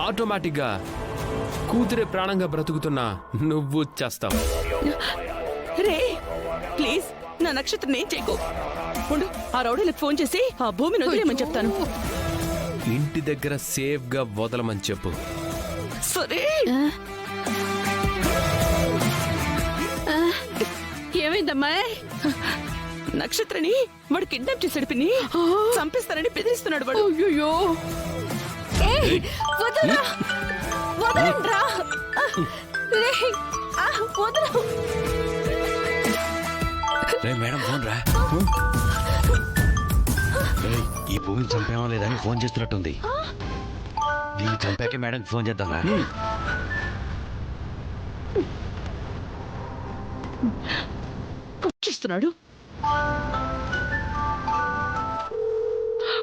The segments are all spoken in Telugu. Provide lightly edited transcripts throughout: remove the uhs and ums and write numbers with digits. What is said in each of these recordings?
ఆటోమేటిక్గా కూతురే ప్రాణంగా బ్రతుకుతున్నా నువ్వు చేస్తావు. రే ప్లీజ్ నా నక్షత్రం ఏం చేయకు. ఉండు, ఆ రౌడీలకు ఫోన్ చేసి ఆ భూమిని వదిలేమని చెప్తాను. ఇంటి దగ్గర సేఫ్ గా వదలమని చెప్పు. సరే. ఏమైందమ్మా? నక్షత్రని వాడు కిడ్నాప్ చేసాడు పిన్ని. చంపేస్తానని బెదిరిస్తున్నాడు వాడు. అయ్యో వదలరా, వదలండ్రా. వదలు. మేడం ఫోన్ రా. ఈ భూమిని చంపేమో లేదని ఫోన్ చేస్తున్నట్టుంది. దీన్ని చంపాకే మేడం ఫోన్ చేద్దాం. చూస్తున్నాడు.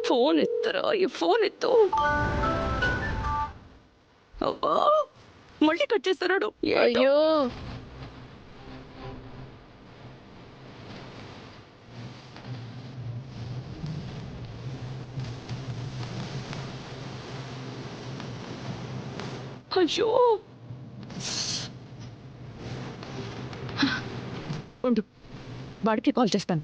ఫోన్ ఎత్తరా, ఈ ఫోన్ ఎత్తు. అబ్బా మళ్ళీ కట్ చేస్తున్నాడు. అయ్యో అయ్యో ఉండు, వాడికి కాల్ చేస్తాను.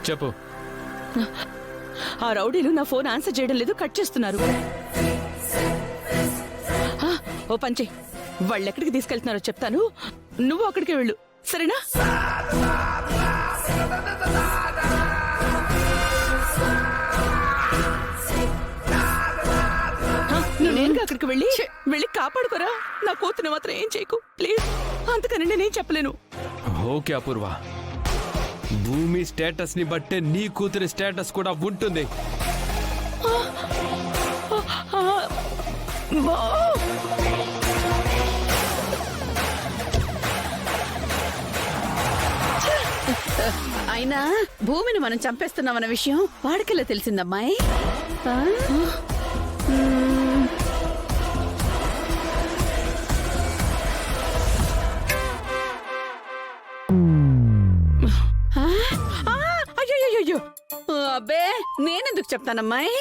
చెప్పు. ఆ రౌడీలు నా ఫోన్ ఆన్సర్ చేయడం లేదు, కట్ చేస్తున్నారు. ఓ పంచే, వాళ్ళు ఎక్కడికి తీసుకెళ్తున్నారో చెప్తాను, నువ్వు అక్కడికి వెళ్ళు, సరేనా? నువ్వు నేరుగా అక్కడికి వెళ్ళి కాపాడుకోరా. నా కూతురు మాత్రం ఏం చేయకు ప్లీజ్. అంతకని నేనేం చెప్పలేను. ఓకే అపూర్వ, భూమి స్టేటస్ ని బట్టే నీ కూతురి స్టేటస్ కూడా ఉంటుంది. అయినా భూమిని మనం చంపేస్తున్నామన్న విషయం వాడికెలా తెలిసిందమ్మాయి? అయ్యో అబ్బే నేనెందుకు చెప్తానమ్మాయి?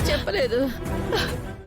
చెప్పలేదు.